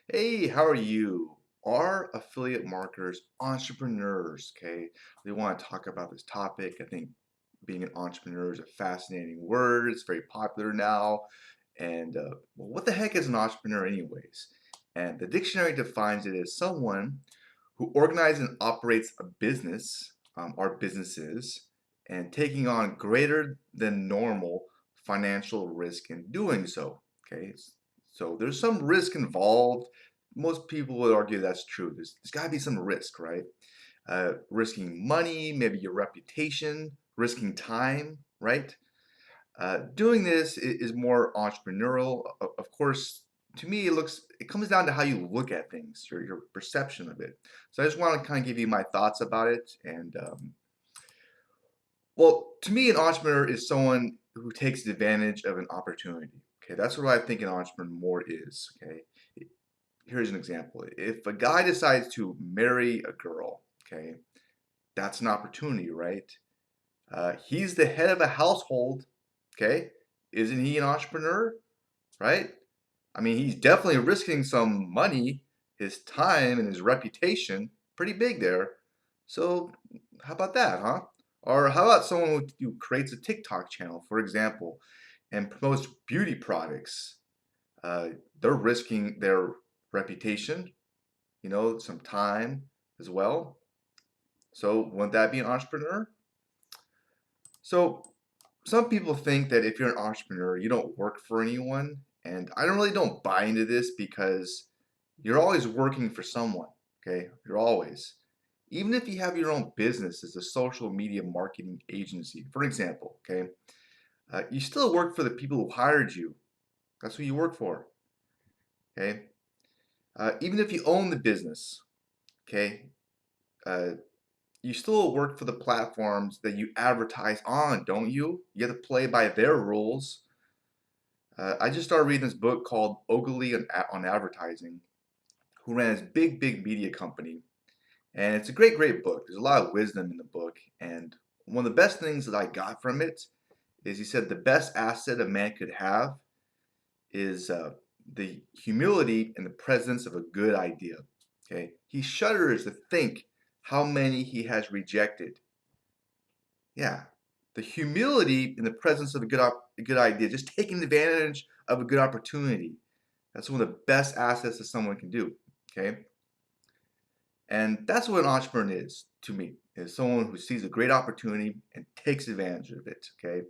Hey, how are you? Are affiliate marketers entrepreneurs? Okay, we want to talk about this topic. I think being an entrepreneur is a fascinating word. It's very popular now. And well, what the heck is an entrepreneur, anyways? And the dictionary defines it as someone who organizes and operates a business, or businesses, and taking on greater than normal financial risk in doing so. Okay, so there's some risk involved. Most people would argue that's true. There's got to be some risk, right? Risking money, maybe your reputation, risking time, right? Doing this is more entrepreneurial. Of course, to me, it comes down to how you look at things, your perception of it. So I just want to kind of give you my thoughts about it. And well, to me, an entrepreneur is someone who takes advantage of an opportunity. Okay, that's what I think an entrepreneur is. Okay, here's an example. If a guy decides to marry a girl, okay, that's an opportunity, right? He's the head of a household, okay? Isn't he an entrepreneur, right? I mean, he's definitely risking some money, his time, and his reputation, pretty big there. So, how about that, huh? Or how about someone who creates a TikTok channel, for example, and promotes beauty products? Uh, they're risking their reputation, some time as well. So, wouldn't that be an entrepreneur? So, some people think that if you're an entrepreneur, you don't work for anyone, and I don't buy into this because you're always working for someone, okay? You're always. Even if you have your own business as a social media marketing agency, for example, okay? You still work for the people who hired you. That's who you work for, okay? Even if you own the business, okay? Uh, you still work for the platforms that you advertise on, don't you? You have to play by their rules. I just started reading this book called Ogily on Advertising, who ran this big media company. And it's a great book. There's a lot of wisdom in the book. And one of the best things that I got from it is he said the best asset a man could have is the humility in the presence of a good idea. Okay, he shudders to think how many he has rejected. Yeah, the humility in the presence of a good idea, just taking advantage of a good opportunity. That's one of the best assets that someone can do. Okay, and that's what an entrepreneur is to me. Is someone who sees a great opportunity and takes advantage of it. Okay,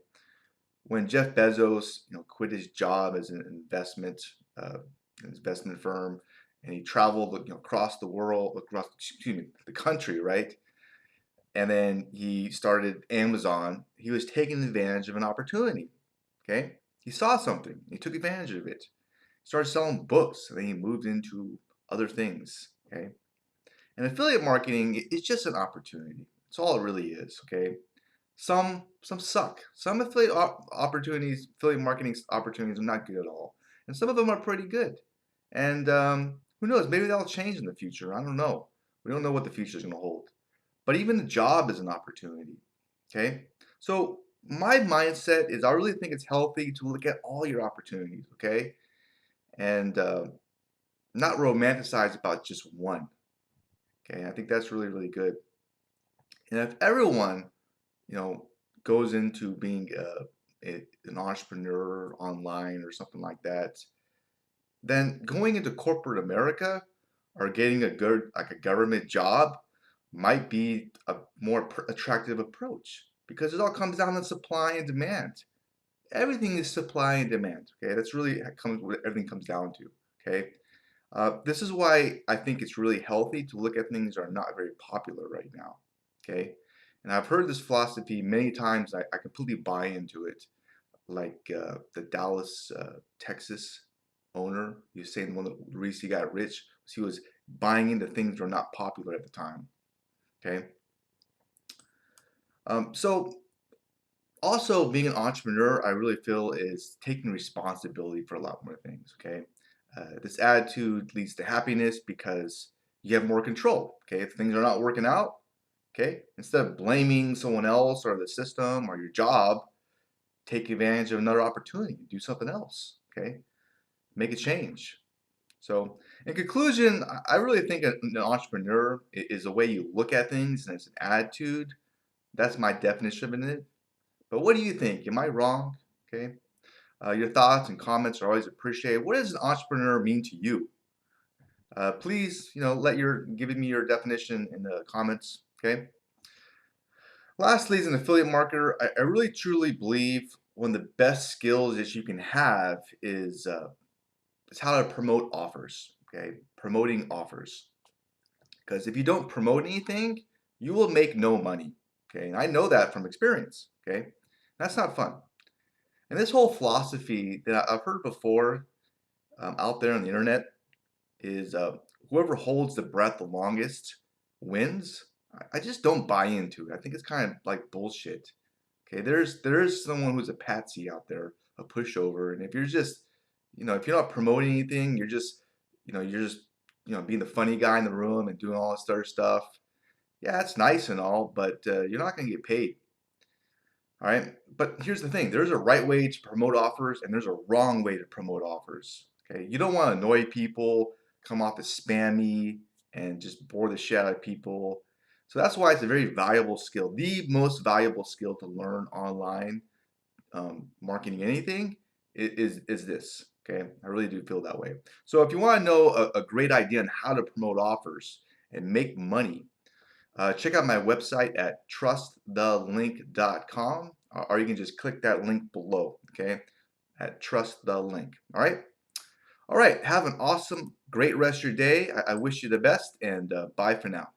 when Jeff Bezos, quit his job as an uh, investment firm, and he traveled, across the world, across, excuse me, the country, right? And then he started Amazon. He was taking advantage of an opportunity. Okay, he saw something. He took advantage of it. He started selling books, and then he moved into other things. Okay, and affiliate marketing is just an opportunity. That's all it really is. Okay, some suck. Some affiliate marketing opportunities are not good at all, and some of them are pretty good. And who knows? Maybe that'll change in the future. I don't know. We don't know what the future is going to hold. But even the job is an opportunity. Okay, so my mindset is I really think it's healthy to look at all your opportunities. Okay, and not romanticize about just one. Okay, I think that's really good. And if everyone you know, goes into being an entrepreneur online or something like that, then going into corporate America or getting a good, like a government job, might be a more attractive approach because it all comes down to supply and demand. Everything is supply and demand. Okay, that's really what everything comes down to. Okay, this is why I think it's really healthy to look at things that are not very popular right now. Okay, and I've heard this philosophy many times. I completely buy into it. Like the Dallas, Texas owner, he was saying one of the reasons he got rich was he was buying into things that were not popular at the time. Okay, so also being an entrepreneur, I really feel is taking responsibility for a lot more things. Okay, this attitude leads to happiness because you have more control. Okay, if things are not working out, okay, instead of blaming someone else or the system or your job, take advantage of another opportunity, do something else. Okay, make a change. So In conclusion, I really think an entrepreneur is a way you look at things and it's an attitude. That's my definition of it. But what do you think? Am I wrong? Okay. Your thoughts and comments are always appreciated. What does an entrepreneur mean to you? Please, give me your definition in the comments. Okay. Lastly, as an affiliate marketer, I really truly believe one of the best skills that you can have is how to promote offers. Okay, promoting offers. Because if you don't promote anything, you will make no money. Okay, and I know that from experience. Okay, that's not fun. And this whole philosophy that I've heard before out there on the internet is whoever holds the breath the longest wins. I just don't buy into it. I think it's kind of like bullshit. Okay, there's someone who's a patsy out there, a pushover, and if you're just, if you're not promoting anything, you're just being the funny guy in the room and doing all this other stuff. Yeah, it's nice and all, but you're not going to get paid. All right. But here's the thing. There's a right way to promote offers and there's a wrong way to promote offers. Okay. You don't want to annoy people, come off as spammy and just bore the shit out of people. So that's why it's a very valuable skill. The most valuable skill to learn online, marketing anything is this. Okay. I really do feel that way. So if you want to know a great idea on how to promote offers and make money, check out my website at trustthelink.com, or you can just click that link below, okay, at Trust the Link. All right? All right, have an awesome, great rest of your day. I wish you the best, and bye for now.